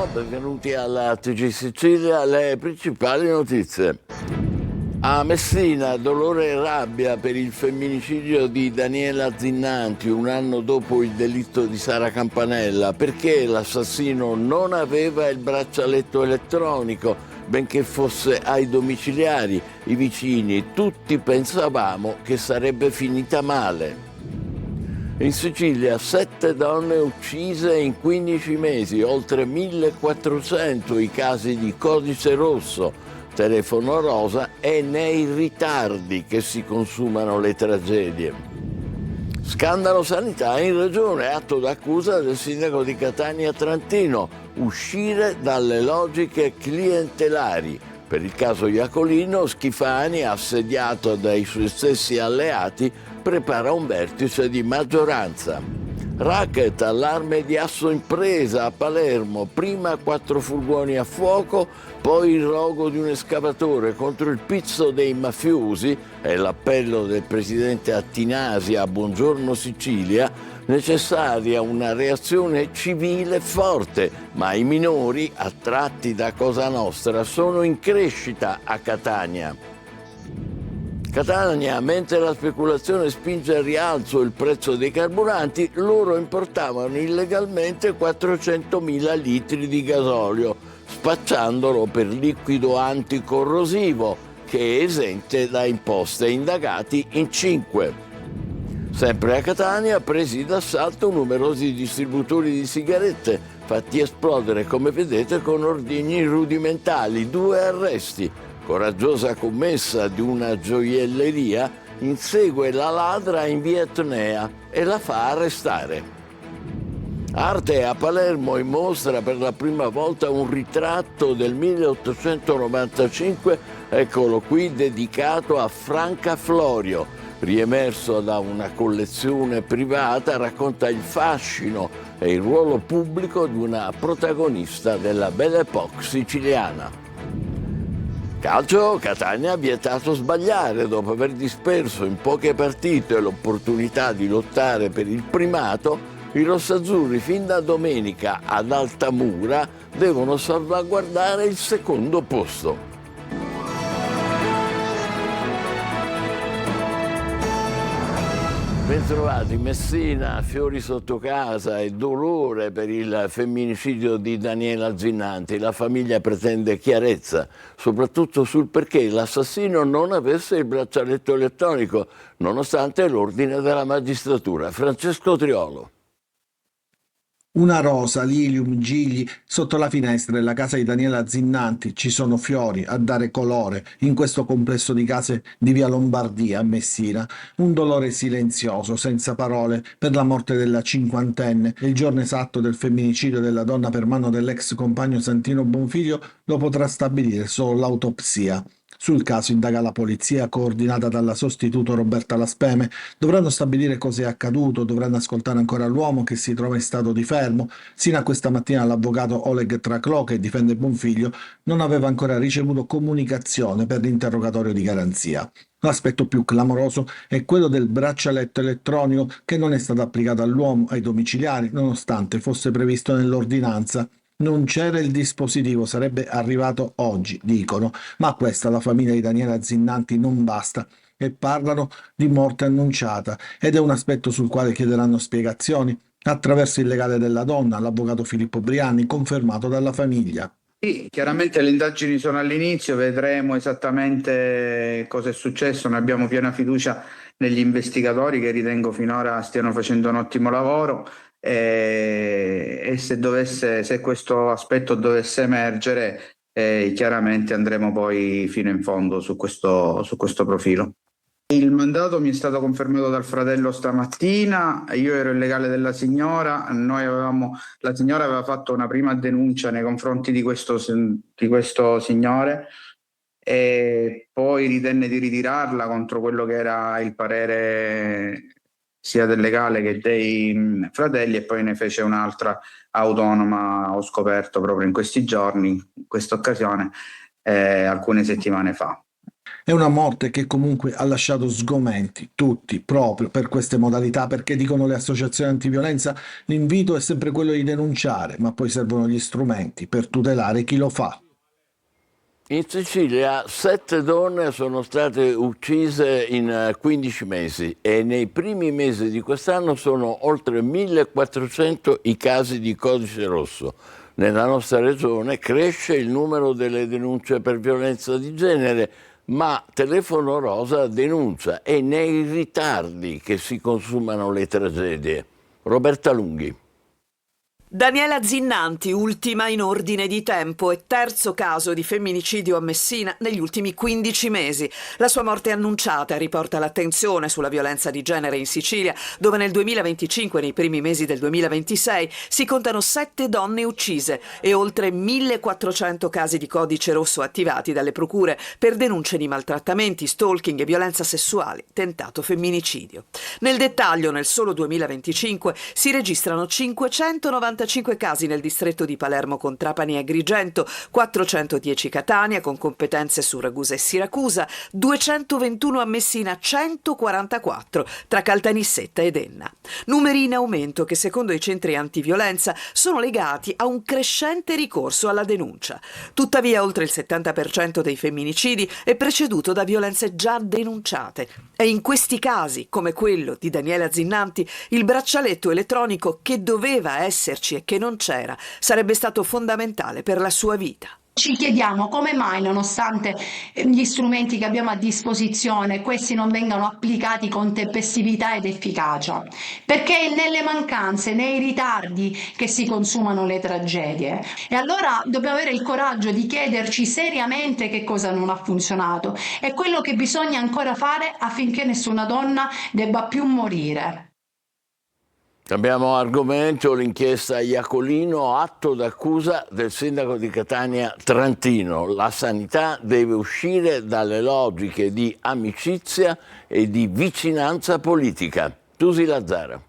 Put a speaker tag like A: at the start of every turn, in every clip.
A: buongiorno, benvenuti alla TG Sicilia, le principali notizie. A Messina, dolore e rabbia per il femminicidio di Daniela Zinnanti un anno dopo il delitto di Sara Campanella, perché l'assassino non aveva il braccialetto elettronico, benché fosse ai domiciliari. I vicini, tutti pensavamo che sarebbe finita male. In Sicilia 7 donne uccise in 15 mesi, oltre 1400 i casi di codice rosso, telefono rosa, e nei ritardi che si consumano le tragedie. Scandalo sanità in regione, atto d'accusa del sindaco di Catania Trantino, uscire dalle logiche clientelari. Per il caso Iacolino, Schifani, assediato dai suoi stessi alleati, prepara un vertice di maggioranza. Racket, allarme di asso impresa a Palermo, prima 4 furgoni a fuoco, poi il rogo di un escavatore contro il pizzo dei mafiosi e l'appello del presidente Attinasi a Buongiorno Sicilia, necessaria una reazione civile forte, ma i minori, attratti da Cosa Nostra, sono in crescita a Catania. Catania, mentre la speculazione spinge al rialzo il prezzo dei carburanti, loro importavano illegalmente 400.000 litri di gasolio, spacciandolo per liquido anticorrosivo, che è esente da imposte, indagati in 5. Sempre a Catania, presi d'assalto numerosi distributori di sigarette, fatti esplodere, come vedete, con ordigni rudimentali. 2 arresti. Coraggiosa commessa di una gioielleria insegue la ladra in via Etnea e la fa arrestare. Arte, a Palermo in mostra per la prima volta un ritratto del 1895, eccolo qui, dedicato a Franca Florio. Riemerso da una collezione privata, racconta il fascino e il ruolo pubblico di una protagonista della Belle Époque siciliana. Calcio, Catania ha vietato sbagliare dopo aver disperso in poche partite l'opportunità di lottare per il primato. I rossazzurri fin da domenica ad Altamura devono salvaguardare il secondo posto. Bentrovati. Messina, fiori sotto casa e dolore per il femminicidio di Daniela Zinnanti. La famiglia pretende chiarezza, soprattutto sul perché l'assassino non avesse il braccialetto elettronico, nonostante l'ordine della magistratura. Francesco Triolo.
B: Una rosa, lilium, gigli, sotto la finestra della casa di Daniela Zinnanti ci sono fiori a dare colore in questo complesso di case di via Lombardia a Messina. Un dolore silenzioso, senza parole, per la morte della cinquantenne. Il giorno esatto del femminicidio della donna per mano dell'ex compagno Santino Bonfiglio lo potrà stabilire solo l'autopsia. Sul caso indaga la polizia, coordinata dalla sostituto Roberta Laspeme. Dovranno stabilire cosa è accaduto, dovranno ascoltare ancora l'uomo che si trova in stato di fermo. Sino a questa mattina l'avvocato Oleg Traclo, che difende Bonfiglio, non aveva ancora ricevuto comunicazione per l'interrogatorio di garanzia. L'aspetto più clamoroso è quello del braccialetto elettronico che non è stato applicato all'uomo ai domiciliari, nonostante fosse previsto nell'ordinanza. Non c'era il dispositivo, sarebbe arrivato oggi, dicono, ma a questa la famiglia di Daniela Zinnanti non basta e parlano di morte annunciata ed è un aspetto sul quale chiederanno spiegazioni attraverso il legale della donna, l'avvocato Filippo Briani, confermato dalla famiglia.
C: Sì, chiaramente le indagini sono all'inizio, vedremo esattamente cosa è successo, noi abbiamo piena fiducia negli investigatori che ritengo finora stiano facendo un ottimo lavoro e se questo aspetto dovesse emergere, chiaramente andremo poi fino in fondo su questo profilo. Il mandato mi è stato confermato dal fratello stamattina, io ero il legale della signora, la signora aveva fatto una prima denuncia nei confronti di questo signore e poi ritenne di ritirarla contro quello che era il parere sia del legale che dei fratelli e poi ne fece un'altra autonoma, ho scoperto proprio in questi giorni, in questa occasione, alcune settimane fa.
B: È una morte che comunque ha lasciato sgomenti, tutti, proprio per queste modalità, perché dicono le associazioni antiviolenza, l'invito è sempre quello di denunciare, ma poi servono gli strumenti per tutelare chi lo fa.
A: In Sicilia 7 donne sono state uccise in 15 mesi e nei primi mesi di quest'anno sono oltre 1400 i casi di codice rosso. Nella nostra regione cresce il numero delle denunce per violenza di genere, ma Telefono Rosa denuncia è nei ritardi che si consumano le tragedie. Roberta Lunghi.
D: Daniela Zinnanti, ultima in ordine di tempo e terzo caso di femminicidio a Messina negli ultimi 15 mesi. La sua morte annunciata riporta l'attenzione sulla violenza di genere in Sicilia, dove nel 2025 e nei primi mesi del 2026 si contano 7 donne uccise e oltre 1400 casi di codice rosso attivati dalle procure per denunce di maltrattamenti, stalking e violenza sessuale, tentato femminicidio. Nel dettaglio, nel solo 2025 si registrano 595 casi nel distretto di Palermo con Trapani e Agrigento, 410 Catania con competenze su Ragusa e Siracusa, 221 a Messina, 144 tra Caltanissetta ed Enna. Numeri in aumento che secondo i centri antiviolenza sono legati a un crescente ricorso alla denuncia. Tuttavia oltre il 70% dei femminicidi è preceduto da violenze già denunciate e in questi casi, come quello di Daniela Zinnanti, il braccialetto elettronico che doveva esserci e che non c'era sarebbe stato fondamentale per la sua vita.
E: Ci chiediamo come mai, nonostante gli strumenti che abbiamo a disposizione, questi non vengano applicati con tempestività ed efficacia. Perché è nelle mancanze, nei ritardi che si consumano le tragedie. E allora dobbiamo avere il coraggio di chiederci seriamente che cosa non ha funzionato e quello che bisogna ancora fare affinché nessuna donna debba più morire.
A: Cambiamo argomento, l'inchiesta Iacolino, atto d'accusa del sindaco di Catania Trantino. La sanità deve uscire dalle logiche di amicizia e di vicinanza politica. Tusi Lazzara.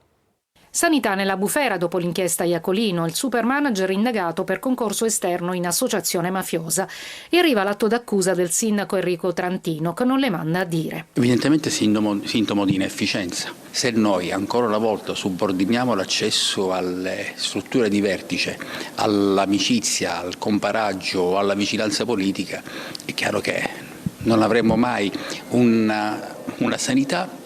F: Sanità nella bufera dopo l'inchiesta Iacolino, il supermanager indagato per concorso esterno in associazione mafiosa. E arriva l'atto d'accusa del sindaco Enrico Trantino, che non le manda a dire.
G: Evidentemente sintomo di inefficienza. Se noi ancora una volta subordiniamo l'accesso alle strutture di vertice, all'amicizia, al comparaggio, alla vicinanza politica, è chiaro che non avremo mai una sanità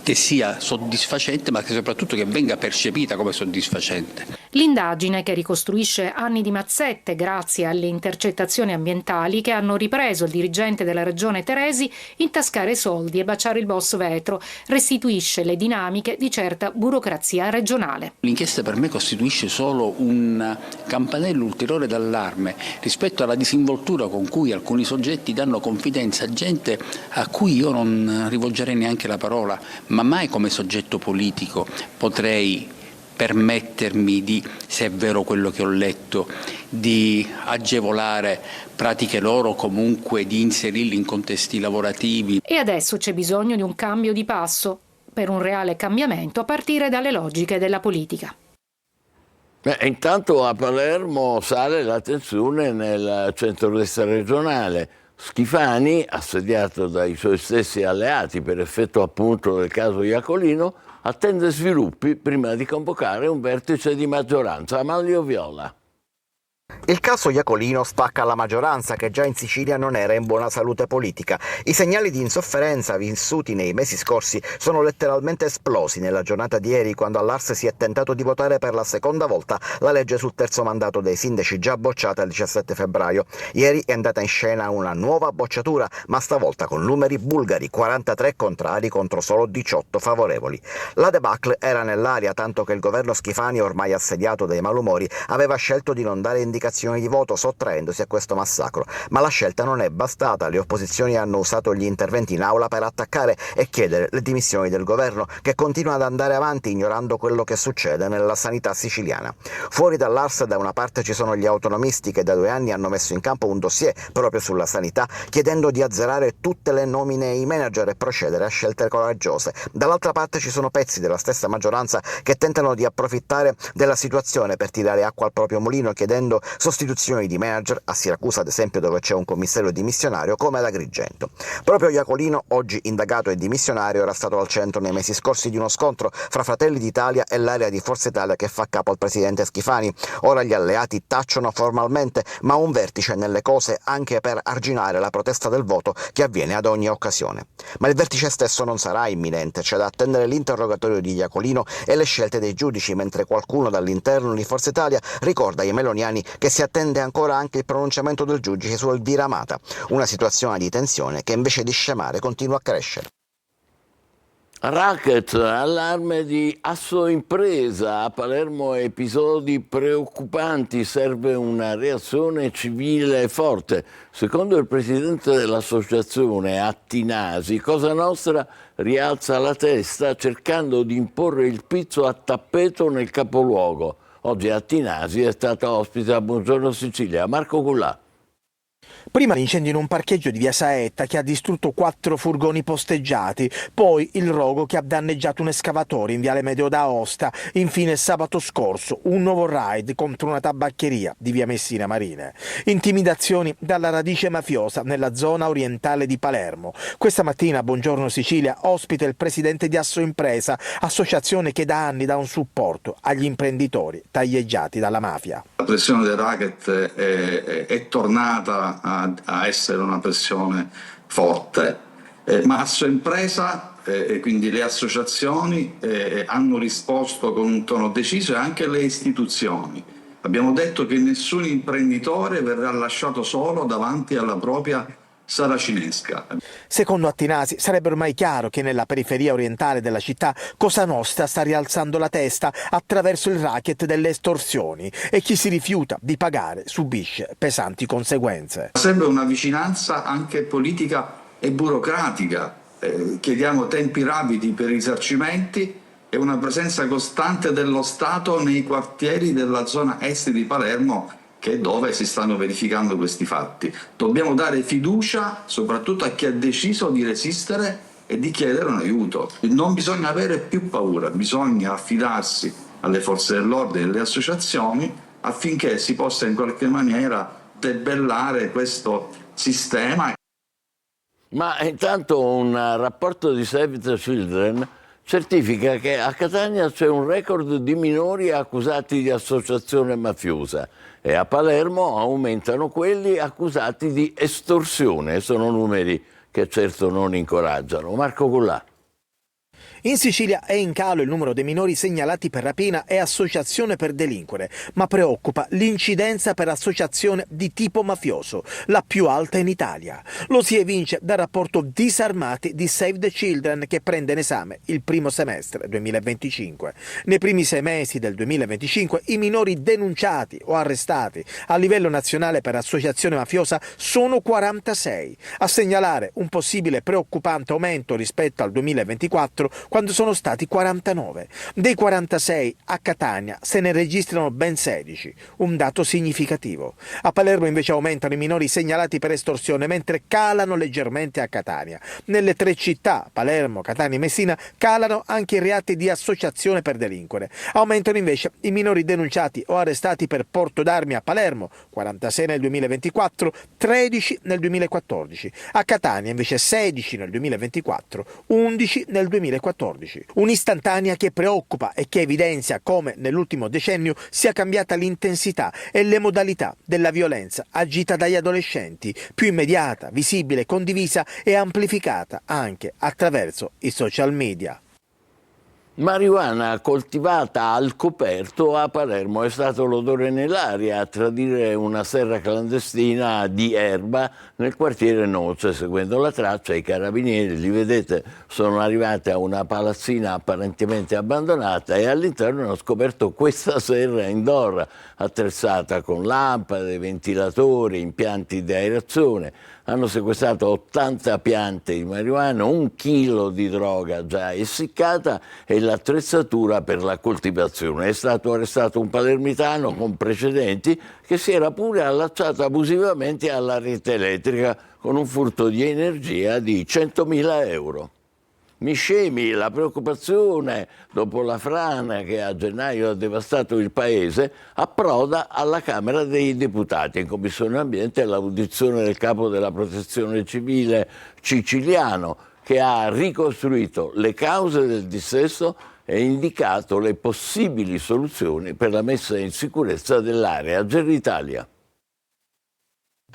G: che sia soddisfacente, ma che soprattutto che venga percepita come soddisfacente.
F: L'indagine, che ricostruisce anni di mazzette grazie alle intercettazioni ambientali che hanno ripreso il dirigente della regione Teresi intascare soldi e baciare il boss Vetro, restituisce le dinamiche di certa burocrazia regionale.
G: L'inchiesta per me costituisce solo un campanello ulteriore d'allarme rispetto alla disinvoltura con cui alcuni soggetti danno confidenza a gente a cui io non rivolgerei neanche la parola, ma mai come soggetto politico potrei permettermi di, se è vero quello che ho letto, di agevolare pratiche loro, comunque di inserirli in contesti lavorativi.
F: E adesso c'è bisogno di un cambio di passo per un reale cambiamento a partire dalle logiche della politica.
A: Intanto a Palermo sale la tensione nel centrodestra regionale. Schifani, assediato dai suoi stessi alleati per effetto appunto del caso Iacolino, attende sviluppi prima di convocare un vertice di maggioranza. Amalio Viola.
H: Il caso Iacolino spacca la maggioranza, che già in Sicilia non era in buona salute politica. I segnali di insofferenza vissuti nei mesi scorsi sono letteralmente esplosi nella giornata di ieri, quando all'Ars si è tentato di votare per la seconda volta la legge sul terzo mandato dei sindaci, già bocciata il 17 febbraio. Ieri è andata in scena una nuova bocciatura, ma stavolta con numeri bulgari, 43 contrari contro solo 18 favorevoli. La debacle era nell'aria, tanto che il governo Schifani, ormai assediato dai malumori, aveva scelto di non dare indicazioni di voto, sottraendosi a questo massacro. Ma la scelta non è bastata. Le opposizioni hanno usato gli interventi in aula per attaccare e chiedere le dimissioni del governo, che continua ad andare avanti ignorando quello che succede nella sanità siciliana. Fuori dall'Ars, da una parte ci sono gli autonomisti, che da 2 anni hanno messo in campo un dossier proprio sulla sanità, chiedendo di azzerare tutte le nomine ai manager e procedere a scelte coraggiose. Dall'altra parte ci sono pezzi della stessa maggioranza che tentano di approfittare della situazione per tirare acqua al proprio mulino, chiedendo sostituzioni di manager, a Siracusa ad esempio dove c'è un commissario dimissionario come ad Agrigento. Proprio Iacolino, oggi indagato e dimissionario, era stato al centro nei mesi scorsi di uno scontro fra Fratelli d'Italia e l'area di Forza Italia che fa capo al presidente Schifani. Ora gli alleati tacciono formalmente, ma un vertice nelle cose anche per arginare la protesta del voto che avviene ad ogni occasione. Ma il vertice stesso non sarà imminente, c'è da attendere l'interrogatorio di Iacolino e le scelte dei giudici, mentre qualcuno dall'interno di Forza Italia ricorda ai meloniani che si attende ancora anche il pronunciamento del giudice su Elvira Amata, una situazione di tensione che invece di scemare continua a crescere.
A: Racket, allarme di Assoimpresa, a Palermo episodi preoccupanti, serve una reazione civile forte. Secondo il presidente dell'associazione Attinasi, Cosa Nostra rialza la testa cercando di imporre il pizzo a tappeto nel capoluogo. Oggi Attinasi è stata ospite a Buongiorno Sicilia. Marco Cullà.
I: Prima l'incendio in un parcheggio di via Saetta che ha distrutto 4 furgoni posteggiati, poi il rogo che ha danneggiato un escavatore in viale Medeo d'Aosta, infine sabato scorso un nuovo raid contro una tabaccheria di via Messina Marine. Intimidazioni dalla radice mafiosa nella zona orientale di Palermo. Questa mattina a Buongiorno Sicilia ospita il presidente di Assoimpresa, associazione che da anni dà un supporto agli imprenditori taglieggiati dalla mafia.
J: La pressione del racket è tornata a essere una pressione forte, ma Assoimpresa e quindi le associazioni hanno risposto con un tono deciso e anche le istituzioni. Abbiamo detto che nessun imprenditore verrà lasciato solo davanti alla propria saracinesca.
I: Secondo Attinasi sarebbe ormai chiaro che nella periferia orientale della città Cosa Nostra sta rialzando la testa attraverso il racket delle estorsioni e chi si rifiuta di pagare subisce pesanti conseguenze.
J: Serve una vicinanza anche politica e burocratica, chiediamo tempi rapidi per i risarcimenti e una presenza costante dello Stato nei quartieri della zona est di Palermo, che è dove si stanno verificando questi fatti. Dobbiamo dare fiducia soprattutto a chi ha deciso di resistere e di chiedere un aiuto. Non bisogna avere più paura, bisogna affidarsi alle forze dell'ordine e alle associazioni affinché si possa in qualche maniera debellare questo sistema.
A: Ma intanto un rapporto di Save the Children certifica che a Catania c'è un record di minori accusati di associazione mafiosa e a Palermo aumentano quelli accusati di estorsione. Sono numeri che certo non incoraggiano. Marco Cullà.
I: In Sicilia è in calo il numero dei minori segnalati per rapina e associazione per delinquere, ma preoccupa l'incidenza per associazione di tipo mafioso, la più alta in Italia. Lo si evince dal rapporto Disarmati di Save the Children che prende in esame il primo semestre 2025. Nei primi 6 mesi del 2025 i minori denunciati o arrestati a livello nazionale per associazione mafiosa sono 46, a segnalare un possibile preoccupante aumento rispetto al 2024, quando sono stati 49. Dei 46 a Catania se ne registrano ben 16, un dato significativo. A Palermo invece aumentano i minori segnalati per estorsione, mentre calano leggermente a Catania. Nelle 3 città, Palermo, Catania e Messina, calano anche i reati di associazione per delinquere. Aumentano invece i minori denunciati o arrestati per porto d'armi a Palermo, 46 nel 2024, 13 nel 2014. A Catania invece 16 nel 2024, 11 nel 2014. Un'istantanea che preoccupa e che evidenzia come nell'ultimo decennio sia cambiata l'intensità e le modalità della violenza agita dagli adolescenti, più immediata, visibile, condivisa e amplificata anche attraverso i social media.
A: Marijuana coltivata al coperto a Palermo, è stato l'odore nell'aria a tradire una serra clandestina di erba nel quartiere Noce. Seguendo la traccia i carabinieri, li vedete, sono arrivati a una palazzina apparentemente abbandonata e all'interno hanno scoperto questa serra indoor attrezzata con lampade, ventilatori, impianti di aerazione. Hanno sequestrato 80 piante di marijuana, 1 chilo di droga già essiccata e l'attrezzatura per la coltivazione. È stato arrestato un palermitano con precedenti che si era pure allacciato abusivamente alla rete elettrica con un furto di energia di 100.000 euro. Miscemi, la preoccupazione dopo la frana che a gennaio ha devastato il paese approda alla Camera dei Deputati in Commissione Ambiente l'audizione del capo della Protezione Civile siciliano, che ha ricostruito le cause del dissesto e indicato le possibili soluzioni per la messa in sicurezza dell'area. Gerri Italia.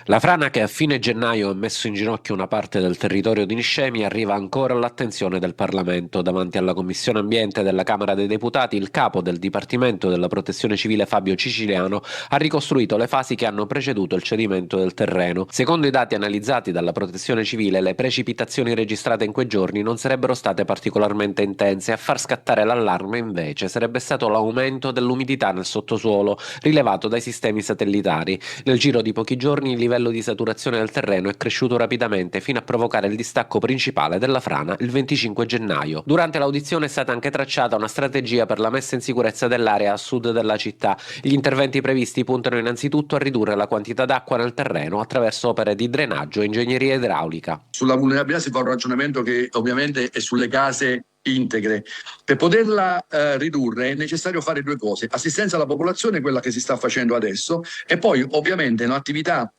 K: La frana che a fine gennaio ha messo in ginocchio una parte del territorio di Niscemi arriva ancora all'attenzione del Parlamento. Davanti alla Commissione Ambiente della Camera dei Deputati, il capo del Dipartimento della Protezione Civile Fabio Siciliano ha ricostruito le fasi che hanno preceduto il cedimento del terreno. Secondo i dati analizzati dalla Protezione Civile, le precipitazioni registrate in quei giorni non sarebbero state particolarmente intense. A far scattare l'allarme invece sarebbe stato l'aumento dell'umidità nel sottosuolo rilevato dai sistemi satellitari. Nel giro di pochi giorni il livello di saturazione del terreno è cresciuto rapidamente fino a provocare il distacco principale della frana il 25 gennaio. Durante l'audizione è stata anche tracciata una strategia per la messa in sicurezza dell'area a sud della città. Gli interventi previsti puntano innanzitutto a ridurre la quantità d'acqua nel terreno attraverso opere di drenaggio e ingegneria idraulica.
L: Sulla vulnerabilità si fa un ragionamento che ovviamente è sulle case integre. Per poterla ridurre è necessario fare due cose: assistenza alla popolazione, quella che si sta facendo adesso, e poi ovviamente un'attività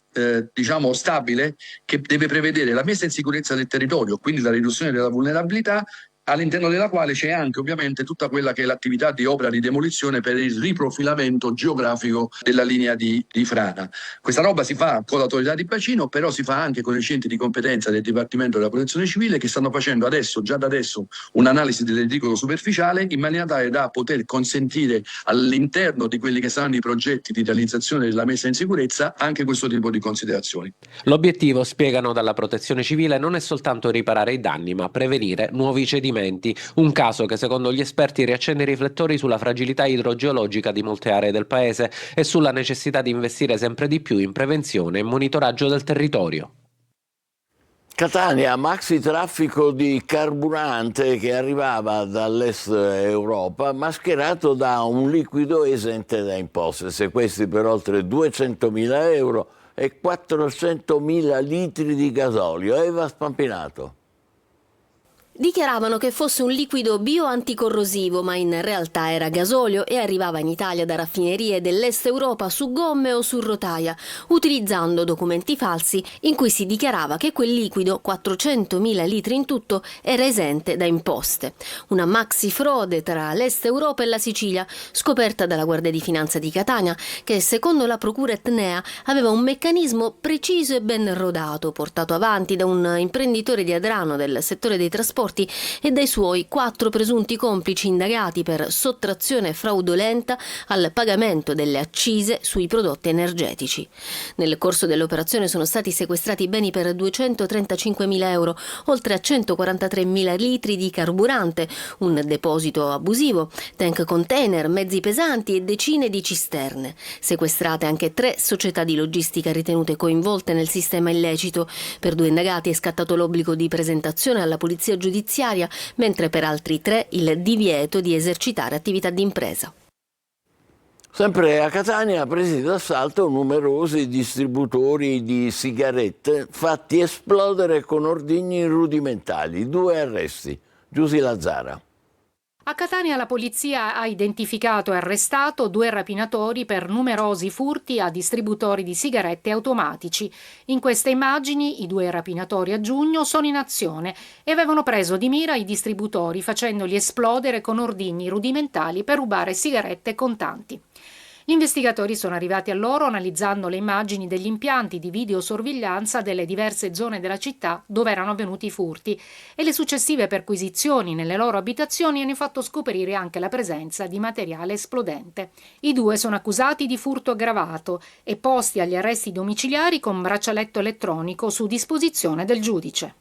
L: stabile che deve prevedere la messa in sicurezza del territorio, quindi la riduzione della vulnerabilità, all'interno della quale c'è anche ovviamente tutta quella che è l'attività di opera di demolizione per il riprofilamento geografico della linea di frana. Questa roba si fa con l'autorità di bacino, però si fa anche con i centri di competenza del Dipartimento della Protezione Civile, che stanno facendo già da adesso un'analisi del reticolo superficiale, in maniera tale da poter consentire all'interno di quelli che saranno i progetti di realizzazione della messa in sicurezza anche questo tipo di considerazioni.
K: L'obiettivo, spiegano dalla Protezione Civile, non è soltanto riparare i danni, ma prevenire nuovi cedimenti. Un caso che secondo gli esperti riaccende i riflettori sulla fragilità idrogeologica di molte aree del paese e sulla necessità di investire sempre di più in prevenzione e monitoraggio del territorio.
A: Catania, maxi traffico di carburante che arrivava dall'est Europa, mascherato da un liquido esente da imposte, sequestri per oltre 200.000 euro e 400.000 litri di gasolio. Eva Spampinato.
M: Dichiaravano che fosse un liquido bioanticorrosivo, ma in realtà era gasolio e arrivava in Italia da raffinerie dell'est Europa su gomme o su rotaia, utilizzando documenti falsi in cui si dichiarava che quel liquido, 400.000 litri in tutto, era esente da imposte. Una maxi frode tra l'est Europa e la Sicilia, scoperta dalla Guardia di Finanza di Catania, che secondo la procura etnea aveva un meccanismo preciso e ben rodato, portato avanti da un imprenditore di Adrano del settore dei trasporti e dai suoi 4 presunti complici indagati per sottrazione fraudolenta al pagamento delle accise sui prodotti energetici. Nel corso dell'operazione sono stati sequestrati beni per 235.000 euro, oltre a 143.000 litri di carburante, un deposito abusivo, tank container, mezzi pesanti e decine di cisterne. Sequestrate anche 3 società di logistica ritenute coinvolte nel sistema illecito. Per 2 indagati è scattato l'obbligo di presentazione alla polizia giudiziaria, mentre per altri 3 il divieto di esercitare attività di impresa.
A: Sempre a Catania, presi d'assalto numerosi distributori di sigarette fatti esplodere con ordigni rudimentali. 2 arresti. Giusy Lazzara.
F: A Catania la polizia ha identificato e arrestato 2 rapinatori per numerosi furti a distributori di sigarette automatici. In queste immagini i 2 rapinatori a giugno sono in azione e avevano preso di mira i distributori facendoli esplodere con ordigni rudimentali per rubare sigarette e contanti. Gli investigatori sono arrivati a loro analizzando le immagini degli impianti di videosorveglianza delle diverse zone della città dove erano avvenuti i furti e le successive perquisizioni nelle loro abitazioni hanno fatto scoprire anche la presenza di materiale esplodente. I 2 sono accusati di furto aggravato e posti agli arresti domiciliari con braccialetto elettronico su disposizione del giudice.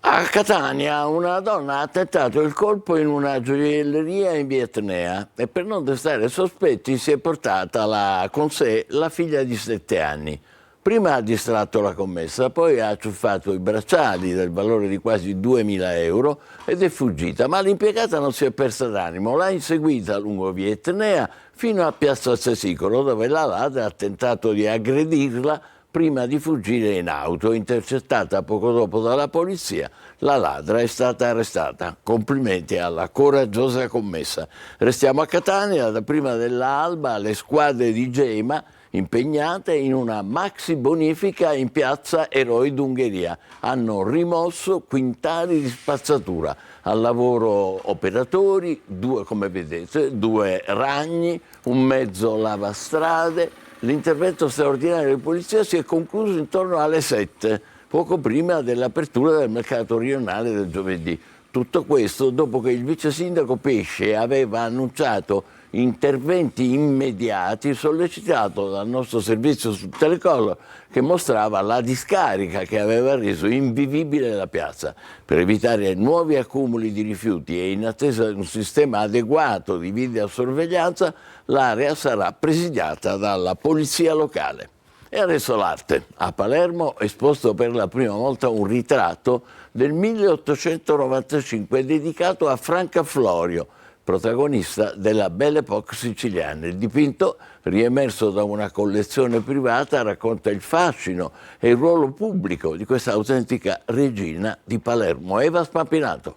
A: A Catania una donna ha tentato il colpo in una gioielleria in via Etnea e per non destare sospetti si è portata con sé la figlia di 7 anni. Prima ha distratto la commessa, poi ha acciuffato i bracciali del valore di quasi 2.000 euro ed è fuggita, ma l'impiegata non si è persa d'animo, l'ha inseguita lungo via Etnea fino a Piazza Cesicolo, dove la ladra ha tentato di aggredirla prima di fuggire in auto. Intercettata poco dopo dalla polizia, la ladra è stata arrestata. Complimenti alla coraggiosa commessa. Restiamo a Catania. Da prima dell'alba le squadre di Gema impegnate in una maxi bonifica in piazza Eroi d'Ungheria. Hanno rimosso quintali di spazzatura. Al lavoro operatori, come vedete, 2 ragni, un mezzo lavastrade. L'intervento straordinario di polizia si è concluso intorno alle 7, poco prima dell'apertura del mercato rionale del giovedì. Tutto questo dopo che il vice sindaco Pesce aveva annunciato interventi immediati, sollecitato dal nostro servizio su Telecolor, che mostrava la discarica che aveva reso invivibile la piazza. Per evitare nuovi accumuli di rifiuti e in attesa di un sistema adeguato di videosorveglianza, l'area sarà presidiata dalla polizia locale. E adesso l'arte. A Palermo è esposto per la prima volta un ritratto del 1895 dedicato a Franca Florio, protagonista della Belle Époque siciliana. Il dipinto, riemerso da una collezione privata, racconta il fascino e il ruolo pubblico di questa autentica regina di Palermo. Eva Spampinato.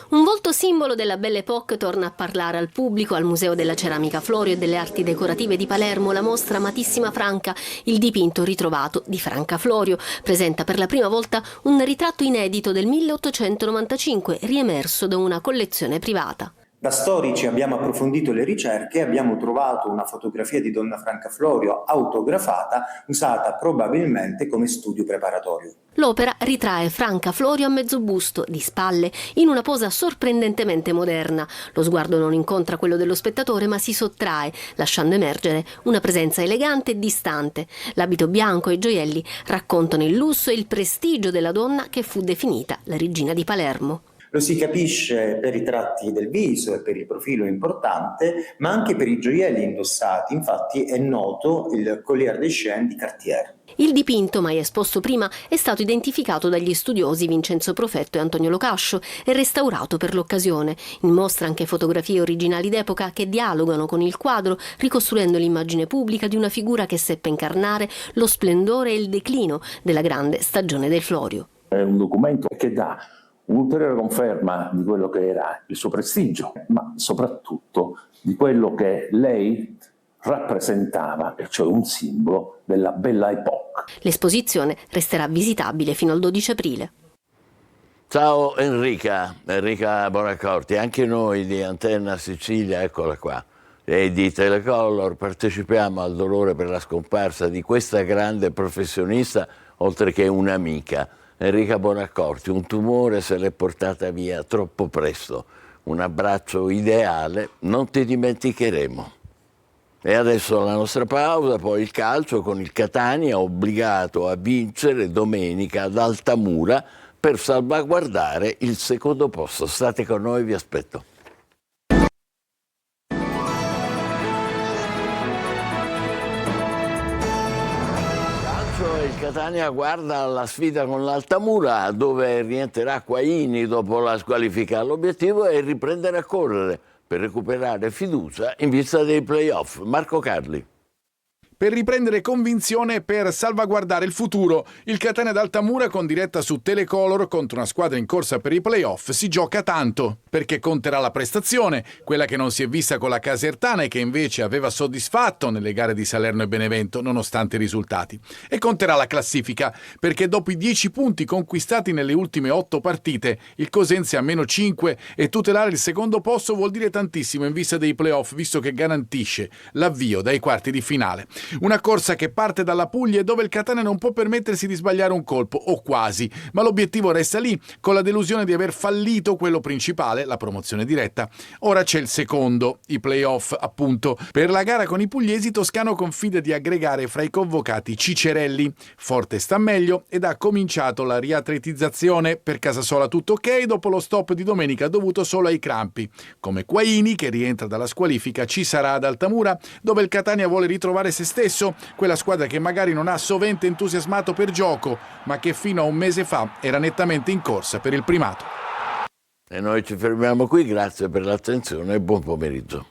M: Un volto simbolo della Belle Époque torna a parlare al pubblico al Museo della Ceramica Florio e delle Arti Decorative di Palermo. La mostra Amatissima Franca, il dipinto ritrovato di Franca Florio, presenta per la prima volta un ritratto inedito del 1895, riemerso da una collezione privata.
N: Da storici abbiamo approfondito le ricerche e abbiamo trovato una fotografia di Donna Franca Florio autografata, usata probabilmente come studio preparatorio.
M: L'opera ritrae Franca Florio a mezzo busto, di spalle, in una posa sorprendentemente moderna. Lo sguardo non incontra quello dello spettatore, ma si sottrae, lasciando emergere una presenza elegante e distante. L'abito bianco e i gioielli raccontano il lusso e il prestigio della donna che fu definita la regina di Palermo.
N: Lo si capisce per i tratti del viso e per il profilo importante, ma anche per i gioielli indossati. Infatti è noto il Collier des Chênes di Cartier.
M: Il dipinto, mai esposto prima, è stato identificato dagli studiosi Vincenzo Profetto e Antonio Locascio e restaurato per l'occasione. In mostra anche fotografie originali d'epoca che dialogano con il quadro, ricostruendo l'immagine pubblica di una figura che seppe incarnare lo splendore e il declino della grande stagione del Florio.
O: È un documento che dà un'ulteriore conferma di quello che era il suo prestigio, ma soprattutto di quello che lei rappresentava, e cioè un simbolo della Belle Époque.
M: L'esposizione resterà visitabile fino al 12 aprile.
A: Ciao Enrica Bonaccorti, anche noi di Antenna Sicilia, eccola qua, e di Telecolor partecipiamo al dolore per la scomparsa di questa grande professionista, oltre che un'amica. Enrica Bonaccorti, un tumore se l'è portata via troppo presto. Un abbraccio ideale, non ti dimenticheremo. E adesso la nostra pausa, poi il calcio con il Catania obbligato a vincere domenica ad Altamura per salvaguardare il secondo posto. State con noi, vi aspetto. Il Catania guarda la sfida con l'Altamura, dove rientrerà Quaini dopo la squalifica. L'obiettivo è riprendere a correre per recuperare fiducia in vista dei play-off. Marco Carli.
P: Per riprendere convinzione e per salvaguardare il futuro, il Catania d'Altamura, con diretta su Telecolor contro una squadra in corsa per i play-off, si gioca tanto, perché conterà la prestazione, quella che non si è vista con la Casertana e che invece aveva soddisfatto nelle gare di Salerno e Benevento, nonostante i risultati. E conterà la classifica, perché dopo i 10 punti conquistati nelle ultime 8 partite, il Cosenza è a meno 5 e tutelare il secondo posto vuol dire tantissimo in vista dei play-off, visto che garantisce l'avvio dai quarti di finale. Una corsa che parte dalla Puglia, dove il Catania non può permettersi di sbagliare un colpo, o quasi, ma l'obiettivo resta lì, con la delusione di aver fallito quello principale, la promozione diretta. Ora c'è il secondo, i play-off, appunto. Per la gara con i pugliesi, Toscano confida di aggregare fra i convocati Cicerelli. Forte sta meglio ed ha cominciato la riatletizzazione. Per Casasola tutto ok, dopo lo stop di domenica dovuto solo ai crampi. Come Quaini, che rientra dalla squalifica, ci sarà ad Altamura, dove il Catania vuole ritrovare se stesso, quella squadra che magari non ha sovente entusiasmato per gioco, ma che fino a un mese fa era nettamente in corsa per il primato.
A: E noi ci fermiamo qui, grazie per l'attenzione e buon pomeriggio.